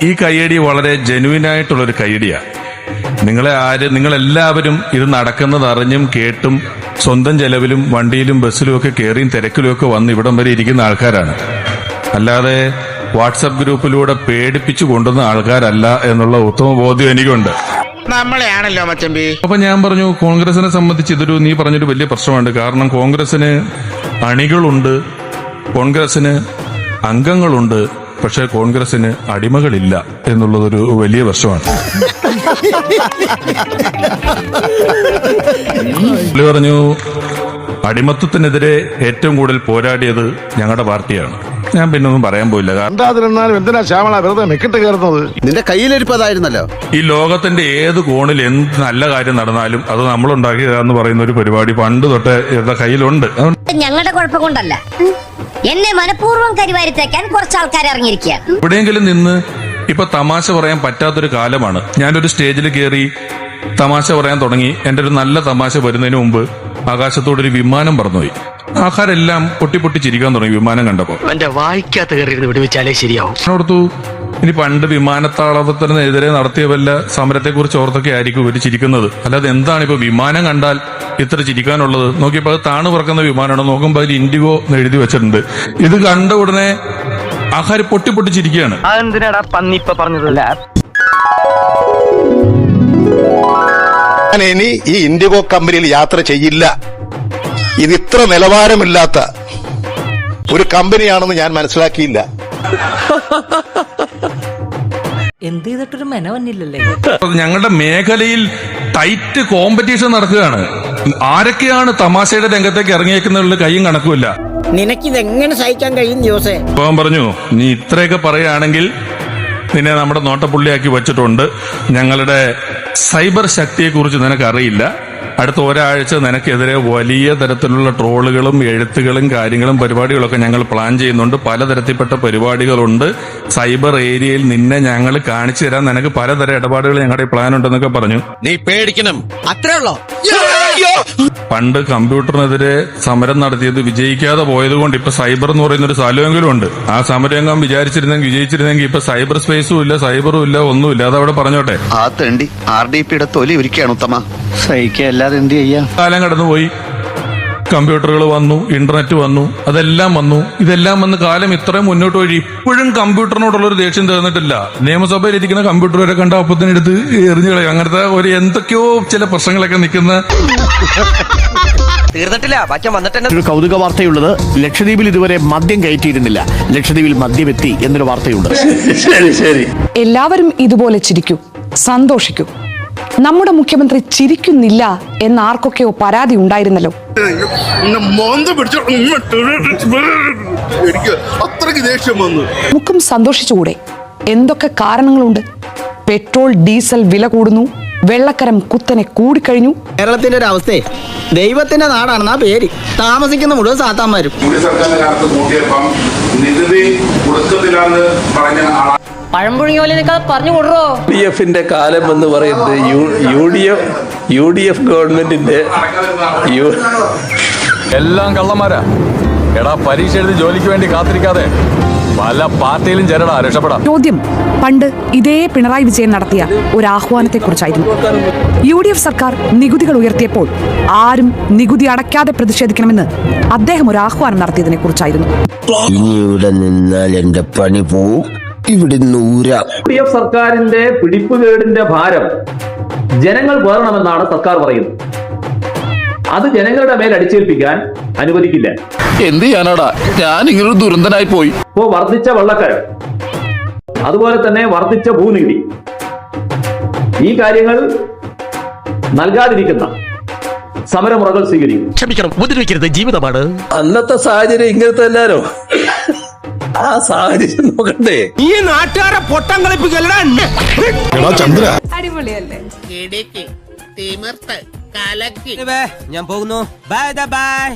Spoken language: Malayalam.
ഈ കയ്യടി വളരെ ജെന്യൂൻ ആയിട്ടുള്ളൊരു കയ്യടിയാ. നിങ്ങളെല്ലാവരും ഇത് നടക്കുന്നത് അറിഞ്ഞും കേട്ടും സ്വന്തം ചെലവിലും വണ്ടിയിലും ബസ്സിലും ഒക്കെ കയറിയും തിരക്കിലും ഒക്കെ വന്ന് ഇവിടം വരെ ഇരിക്കുന്ന ആൾക്കാരാണ്. അല്ലാതെ വാട്സപ്പ് ഗ്രൂപ്പിലൂടെ പേടിപ്പിച്ചു കൊണ്ടുവന്ന ആൾക്കാരല്ല എന്നുള്ള ഉത്തമ ബോധ്യം എനിക്കുണ്ട്. നമ്മളെയാണല്ലോ മച്ചമ്പി. അപ്പൊ ഞാൻ പറഞ്ഞു, കോൺഗ്രസിനെ സംബന്ധിച്ച് നീ പറഞ്ഞൊരു വലിയ പ്രശ്നമുണ്ട്. കാരണം കോൺഗ്രസിന് അണികളുണ്ട്, കോൺഗ്രസിന് അംഗങ്ങളുണ്ട്, പക്ഷെ കോൺഗ്രസിന് അടിമകളില്ല എന്നുള്ളതൊരു വലിയ പ്രശ്നമാണ്. പറഞ്ഞു, അടിമത്തത്തിനെതിരെ ഏറ്റവും കൂടുതൽ പോരാടിയത് ഞങ്ങളുടെ പാർട്ടിയാണ്. ഞാൻ പിന്നെ ഒന്നും പറയാൻ പോയില്ല. എന്തിനാ ശ്യാമള വെറുതെ മെക്കിട്ട് കയറുന്നത്? നിന്റെ കയ്യിലിരിപ്പതായിരുന്നല്ലോ. ഈ ലോകത്തിന്റെ ഏത് കോണിൽ എന്ത് നല്ല കാര്യം നടന്നാലും അത് നമ്മളുണ്ടാക്കിയതാന്ന് പറയുന്ന ഒരു പരിപാടി പണ്ട് തൊട്ട് ഇവരുടെ കയ്യിലുണ്ട്. ഞങ്ങളുടെ കുഴപ്പം കൊണ്ടല്ല, എന്നെ മനഃപൂർവ്വം കരിവാരിത്തേക്കാൻ കുറച്ച് ആൾക്കാർ ഇറങ്ങിയിരിക്കുകയാണ്. എവിടെയെങ്കിലും നിന്ന് ഇപ്പൊ തമാശ പറയാൻ പറ്റാത്തൊരു കാലമാണ്. ഞാനൊരു സ്റ്റേജിൽ കയറി തമാശ പറയാൻ തുടങ്ങി. എന്റെ ഒരു നല്ല തമാശ വരുന്നതിന് മുമ്പ് ആകാശത്തോടൊരു വിമാനം പറന്നുപോയി. ആൾക്കാരെല്ലാം പൊട്ടി ചിരിക്കാൻ തുടങ്ങി വിമാനം കണ്ടപ്പോ. എന്റെ വായിക്കാത്ത കയറി വിടുവിച്ചാലേ ശരിയാവും. ഓർത്തു, ഇനി പണ്ട് വിമാനത്താവളത്തിനെതിരെ നടത്തിയ വല്ല സമരത്തെ കുറിച്ച് ഓർത്തൊക്കെ ആയിരിക്കും ഇവര് ചിരിക്കുന്നത്. അല്ലാതെ എന്താണ് ഇപ്പൊ വിമാനം കണ്ടാൽ ഇത്ര ചിരിക്കാനുള്ളത്? നോക്കിയപ്പോ അത് താണു പറക്കുന്ന വിമാനമാണ്. നോക്കുമ്പോ അതിൽ ഇൻഡിഗോ എന്ന് എഴുതി വെച്ചിട്ടുണ്ട്. ഇത് കണ്ട ഉടനെ ആൾക്കാർ പൊട്ടി ചിരിക്കുകയാണ്. അതെന്തിനാടാ പന്നിപ്പ പറഞ്ഞതല്ല. ഞാൻ ഇനി ഈ ഇൻഡിഗോ കമ്പനിയിൽ യാത്ര ചെയ്യില്ല. ഇത് ഇത്ര നിലവാരമില്ലാത്ത ഒരു കമ്പനിയാണെന്ന് ഞാൻ മനസ്സിലാക്കിയില്ല. എന്ത് ചെയ്തിട്ടൊരു മെന വന്നില്ലല്ലേ? ഞങ്ങളുടെ മേഖലയിൽ ടൈറ്റ് കോമ്പറ്റീഷൻ നടക്കുകയാണ്. ആരൊക്കെയാണ് തമാശയുടെ രംഗത്തേക്ക് ഇറങ്ങിയേക്കുന്നതിൽ കയ്യും കണക്കുമില്ല. നിനക്കിതെങ്ങനെ സഹിക്കാൻ കഴിയും ജോസേ? അപ്പൊ പറഞ്ഞു, നീ ഇത്രയൊക്കെ പറയുകയാണെങ്കിൽ നിന്നെ നമ്മുടെ നോട്ടപ്പുള്ളിയാക്കി വെച്ചിട്ടുണ്ട്. ഞങ്ങളുടെ സൈബർ ശക്തിയെ കുറിച്ച് നിനക്കറിയില്ല. അടുത്ത ഒരാഴ്ച നിനക്കെതിരെ വലിയ തരത്തിലുള്ള ട്രോളുകളും എഴുത്തുകളും കാര്യങ്ങളും പരിപാടികളൊക്കെ ഞങ്ങൾ പ്ലാൻ ചെയ്യുന്നുണ്ട്. പലതരത്തിൽപ്പെട്ട പരിപാടികളുണ്ട്. സൈബർ ഏരിയയിൽ നിന്നെ ഞങ്ങൾ കാണിച്ചു തരാൻ നിനക്ക് പലതരം ഇടപാടുകൾ ഞങ്ങളുടെ പ്ലാൻ ഉണ്ടെന്നൊക്കെ പറഞ്ഞു. നീ പേടിക്കണം, അത്രേ ഉള്ളോ? പണ്ട് കമ്പ്യൂട്ടറിനെതിരെ സമരം നടത്തിയത് വിജയിക്കാതെ പോയത് കൊണ്ട് ഇപ്പൊ സൈബർ എന്ന് പറയുന്ന ഒരു സ്ഥലമെങ്കിലും ഉണ്ട്. ആ സമരംഗം വിജയിച്ചിരുന്നെങ്കിൽ ഇപ്പൊ സൈബർ സ്പേസും ഇല്ല, സൈബറും ഇല്ല, ഒന്നുമില്ല. അതവിടെ പറഞ്ഞോട്ടെ. ആ തേണ്ടി RDPയുടെ തൊലി ഒരിക്കലാണ് ഉത്തമ. സഹിക്കല്ലാതെ എന്ത് ചെയ്യാ? കാലം കടന്നുപോയി, കമ്പ്യൂട്ടറുകൾ വന്നു, ഇന്റർനെറ്റ് വന്നു, അതെല്ലാം വന്നു. ഇതെല്ലാം വന്ന് കാലം ഇത്രയും മുന്നോട്ട് പോയി ഇപ്പോഴും കമ്പ്യൂട്ടറിനോടുള്ളൊരു ദേഷ്യം തീർന്നിട്ടില്ല. നിയമസഭയിൽ ഇരിക്കുന്ന കമ്പ്യൂട്ടർ വരെ കണ്ട ഒപ്പത്തിനെടുത്ത് എറിഞ്ഞു കളയും. അങ്ങനത്തെ ഒരു എന്തൊക്കെയോ ചില പ്രശ്നങ്ങളൊക്കെ നിൽക്കുന്ന തീർന്നിട്ടില്ല. ഒരു കൗതുക വാർത്തയുള്ളത്, ലക്ഷദ്വീപിൽ ഇതുവരെ മദ്യം കയറ്റിയിരുന്നില്ല. ലക്ഷദ്വീപിൽ മദ്യമെത്തി എന്നൊരു വാർത്തയുണ്ട്. ശരി. എല്ലാവരും ഇതുപോലെ ചിരിക്കൂ, സന്തോഷിക്കൂ. നമ്മുടെ മുഖ്യമന്ത്രി ചിരിക്കുന്നില്ല എന്ന് ആർക്കൊക്കെയോ പരാതി ഉണ്ടായിരുന്നല്ലോ. നമുക്കും സന്തോഷിച്ചുകൂടെ? എന്തൊക്കെ കാരണങ്ങളുണ്ട്. പെട്രോൾ ഡീസൽ വില കൂടുന്നു, വെള്ളക്കരം കുത്തനെ കൂടിക്കഴിഞ്ഞു. കേരളത്തിന്റെ ഒരു അവസ്ഥയെ ദൈവത്തിന്റെ നാടാണെന്നാ പേര്. താമസിക്കുന്ന മുഴുവൻ സാത്താന്മാരും. പഴംപുഴുങ്ങിയ നിൽക്കാതെ പറഞ്ഞു കൊടുറോ. UDFന്റെ കാലം എന്ന് പറയുന്നത് UDF ഗവൺമെന്റിന്റെ എല്ലാം കള്ളന്മാരാ. എടാ, പരീക്ഷ എഴുതി ജോലിക്ക് വേണ്ടി കാത്തിരിക്കാതെ പല പാർട്ടിയിലും ചേരടാ, രക്ഷപ്പെടാം. ചോദ്യം പണ്ട് ഇതേ പിണറായി വിജയൻ നടത്തിയ ഒരു ആഹ്വാനത്തെ കുറിച്ചായിരുന്നു. UDF സർക്കാർ നികുതികൾ ഉയർത്തിയപ്പോൾ ആരും നികുതി അടയ്ക്കാതെ പ്രതിഷേധിക്കണമെന്ന് അദ്ദേഹം ഒരു ആഹ്വാനം നടത്തിയതിനെ കുറിച്ചായിരുന്നു. ഇവിടെ നിന്നാൽ എന്റെ പണി പോവും, ഇവിടെ UDF സർക്കാരിന്റെ പിടിപ്പുകേടിന്റെ ഭാരം ജനങ്ങൾ വേറണമെന്നാണ് സർക്കാർ പറയുന്നത്. അത് ജനങ്ങളുടെ മേൽ അടിച്ചേൽപ്പിക്കാൻ അനുവദിക്കില്ല. എന്ത് ചെയ്യാനാടാ, ഞാൻ ഇങ്ങനൊരു ദുരന്തനായി പോയി. ഇപ്പോ വർദ്ധിച്ച വെള്ളക്കരം, അതുപോലെ തന്നെ വർദ്ധിച്ച ഭൂനികുതി, ഈ കാര്യങ്ങൾ നൽകാതിരിക്കുന്ന സമരമുറകൾ സ്വീകരിക്കും. ക്ഷമിക്കണം, ഉപദ്രവിക്കരുത്, ജീവിതമാണ്. അന്നത്തെ സാഹചര്യം ഇങ്ങനത്തെ എല്ലാരോ ആ സാഹചര്യം നോക്കണ്ടേ? ഈ നാട്ടുകാരെ പൊട്ടം കളിപ്പിക്കല്ലേ. അടിപൊളിയല്ലേ? ഞാൻ പോകുന്നു. Bye bye.